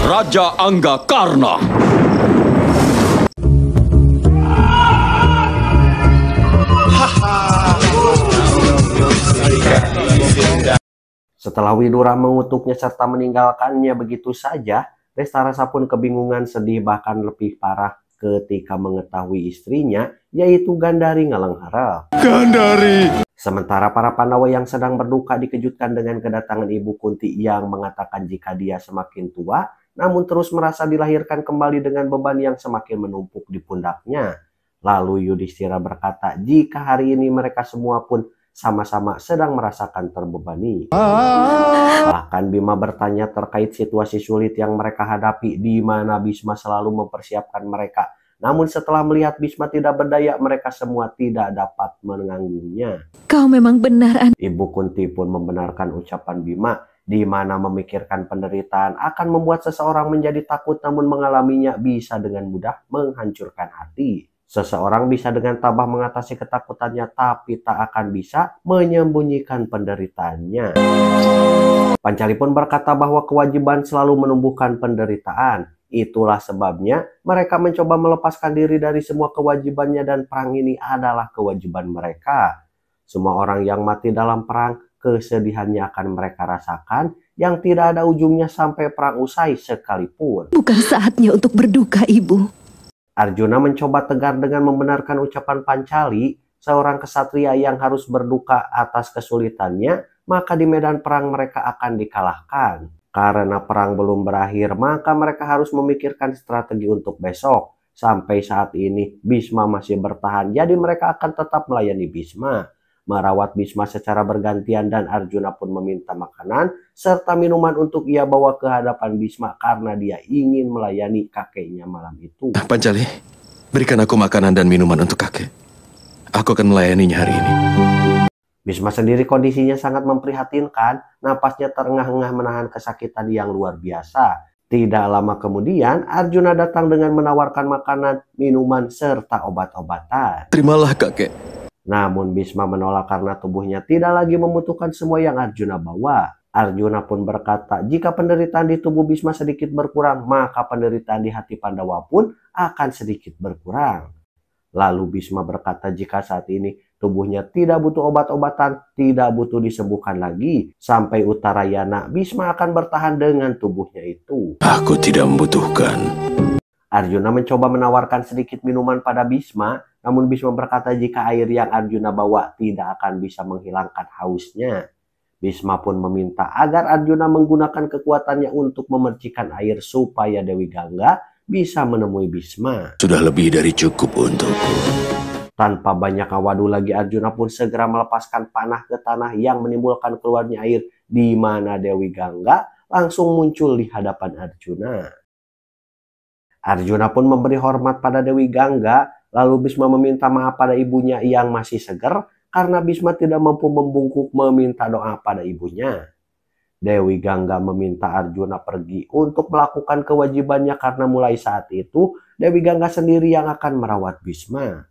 Raja Anggakarna. Setelah Widura mengutuknya serta meninggalkannya begitu saja, Restarasa pun kebingungan, sedih, bahkan lebih parah ketika mengetahui istrinya, yaitu Gandari Ngalengharep. Gandari! Sementara para Pandawa yang sedang berduka dikejutkan dengan kedatangan Ibu Kunti yang mengatakan jika dia semakin tua, namun terus merasa dilahirkan kembali dengan beban yang semakin menumpuk di pundaknya. Lalu Yudhistira berkata jika hari ini mereka semua pun sama-sama sedang merasakan terbebani. Bahkan Bima bertanya terkait situasi sulit yang mereka hadapi, di mana Bisma selalu mempersiapkan mereka. Namun setelah melihat Bisma tidak berdaya, mereka semua tidak dapat menanggungnya. Kau memang benar, Ibu Kunti pun membenarkan ucapan Bima, di mana memikirkan penderitaan akan membuat seseorang menjadi takut, namun mengalaminya bisa dengan mudah menghancurkan hati. Seseorang bisa dengan tabah mengatasi ketakutannya, tapi tak akan bisa menyembunyikan penderitaannya. Pancali pun berkata bahwa kewajiban selalu menumbuhkan penderitaan. Itulah sebabnya mereka mencoba melepaskan diri dari semua kewajibannya, dan perang ini adalah kewajiban mereka. Semua orang yang mati dalam perang, kesedihannya akan mereka rasakan yang tidak ada ujungnya sampai perang usai sekalipun. bukan saatnya untuk berduka, Ibu. Arjuna mencoba tegar dengan membenarkan ucapan Pancali, seorang kesatria yang harus berduka atas kesulitannya, maka di medan perang mereka akan dikalahkan. Karena perang belum berakhir, maka mereka harus memikirkan strategi untuk besok. Sampai saat ini, Bisma masih bertahan, jadi mereka akan tetap melayani Bisma, merawat Bisma secara bergantian, dan Arjuna pun meminta makanan serta minuman untuk ia bawa ke hadapan Bisma karena dia ingin melayani kakeknya malam itu. Pancali, berikan aku makanan dan minuman untuk kakek. Aku akan melayaninya hari ini. Bisma sendiri kondisinya sangat memprihatinkan, napasnya terengah-engah menahan kesakitan yang luar biasa. Tidak lama kemudian, Arjuna datang dengan menawarkan makanan, minuman, serta obat-obatan. Terimalah kakek. Namun Bisma menolak karena tubuhnya tidak lagi membutuhkan semua yang Arjuna bawa. Arjuna pun berkata jika penderitaan di tubuh Bisma sedikit berkurang, maka penderitaan di hati Pandawa pun akan sedikit berkurang. Lalu Bisma berkata jika saat ini tubuhnya tidak butuh obat-obatan, tidak butuh disembuhkan lagi, sampai Uttarayana Bisma akan bertahan dengan tubuhnya itu. Aku tidak membutuhkan. Arjuna mencoba menawarkan sedikit minuman pada Bisma, namun Bisma berkata jika air yang Arjuna bawa tidak akan bisa menghilangkan hausnya. Bisma pun meminta agar Arjuna menggunakan kekuatannya untuk memercikan air supaya Dewi Gangga bisa menemui Bisma. Sudah lebih dari cukup untukku. Tanpa banyak awadu lagi, Arjuna pun segera melepaskan panah ke tanah yang menimbulkan keluarnya air, di mana Dewi Gangga langsung muncul di hadapan Arjuna. Arjuna pun memberi hormat pada Dewi Gangga, lalu Bisma meminta maaf pada ibunya yang masih segar karena Bisma tidak mampu membungkuk meminta doa pada ibunya. Dewi Gangga meminta Arjuna pergi untuk melakukan kewajibannya karena mulai saat itu Dewi Gangga sendiri yang akan merawat Bisma.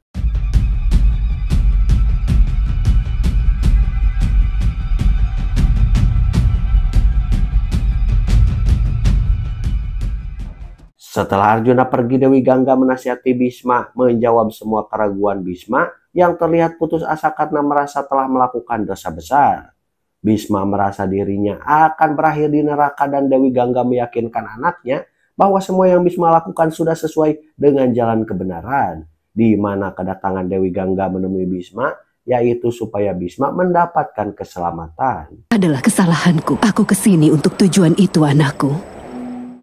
Setelah Arjuna pergi, Dewi Gangga menasihati Bisma, menjawab semua keraguan Bisma yang terlihat putus asa karena merasa telah melakukan dosa besar. Bisma merasa dirinya akan berakhir di neraka, dan Dewi Gangga meyakinkan anaknya bahwa semua yang Bisma lakukan sudah sesuai dengan jalan kebenaran, di mana kedatangan Dewi Gangga menemui Bisma yaitu supaya Bisma mendapatkan keselamatan. Adalah kesalahanku. Aku kesini untuk tujuan itu, anakku.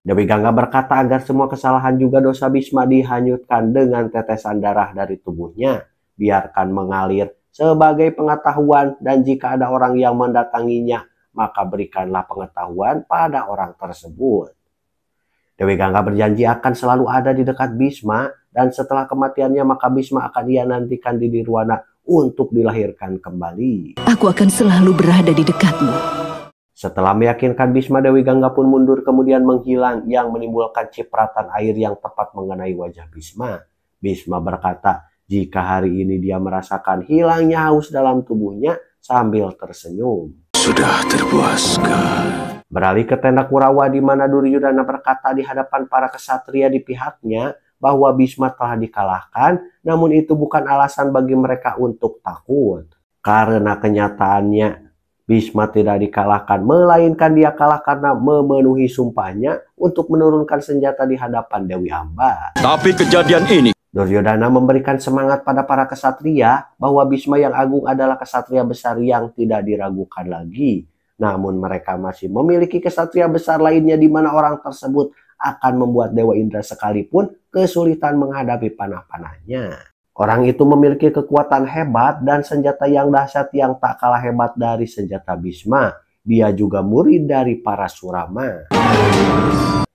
Dewi Gangga berkata agar semua kesalahan juga dosa Bisma dihanyutkan dengan tetesan darah dari tubuhnya. Biarkan mengalir sebagai pengetahuan, dan jika ada orang yang mendatanginya, maka berikanlah pengetahuan pada orang tersebut. Dewi Gangga berjanji akan selalu ada di dekat Bisma, dan setelah kematiannya maka Bisma akan ia nantikan di Nirwana untuk dilahirkan kembali. Aku akan selalu berada di dekatmu. Setelah meyakinkan Bisma, Dewi Gangga pun mundur kemudian menghilang, yang menimbulkan cipratan air yang tepat mengenai wajah Bisma. Bisma berkata jika hari ini dia merasakan hilangnya haus dalam tubuhnya sambil tersenyum. Sudah terpuaskan. Beralih ke tenda Kurawa di mana Duryodhana berkata di hadapan para kesatria di pihaknya bahwa Bhisma telah dikalahkan, namun itu bukan alasan bagi mereka untuk takut. Karena kenyataannya Bhisma tidak dikalahkan, melainkan dia kalah karena memenuhi sumpahnya untuk menurunkan senjata di hadapan Dewi Amba. Tapi kejadian ini, Duryodhana memberikan semangat pada para kesatria bahwa Bhisma yang agung adalah kesatria besar yang tidak diragukan lagi. Namun mereka masih memiliki kesatria besar lainnya di mana orang tersebut akan membuat Dewa Indra sekalipun kesulitan menghadapi panah-panahnya. Orang itu memiliki kekuatan hebat dan senjata yang dahsyat yang tak kalah hebat dari senjata Bhisma. Dia juga murid dari para Surama.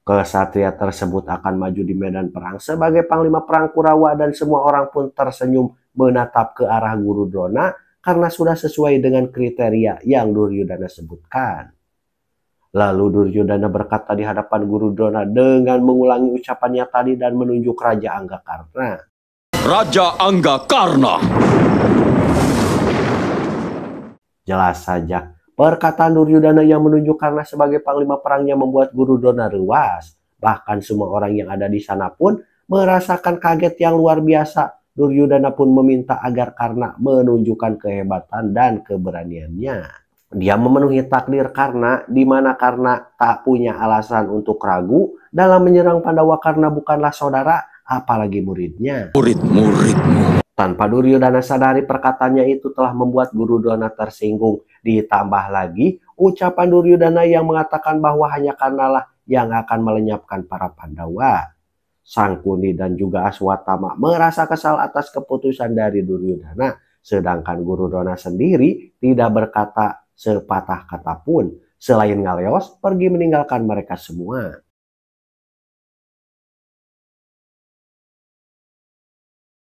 Kesatria tersebut akan maju di medan perang sebagai panglima perang Kurawa dan semua orang pun tersenyum menatap ke arah Guru Drona karena sudah sesuai dengan kriteria yang Duryodhana sebutkan. Lalu Duryodhana berkata di hadapan Guru Drona dengan mengulangi ucapannya tadi dan menunjuk Raja Anggakarna. Raja Anggakarna. Jelas saja, perkataan Duryodhana yang menunjuk Karna sebagai panglima perangnya membuat Guru Drona ruas. Bahkan semua orang yang ada di sana pun merasakan kaget yang luar biasa. Duryodhana pun meminta agar Karna menunjukkan kehebatan dan keberaniannya. Dia memenuhi takdir Karna, di mana Karna tak punya alasan untuk ragu dalam menyerang Pandawa karena bukanlah saudara, apalagi muridnya. Murid-muridmu. Tanpa Duryodhana sadari perkataannya itu telah membuat Guru Drona tersinggung. Ditambah lagi ucapan Duryodhana yang mengatakan bahwa hanya Karnalah yang akan melenyapkan para Pandawa. Sangkuni dan juga Aswatthama merasa kesal atas keputusan dari Duryodhana. Sedangkan Guru Drona sendiri tidak berkata sepatah kata pun, selain ngaleos pergi meninggalkan mereka semua.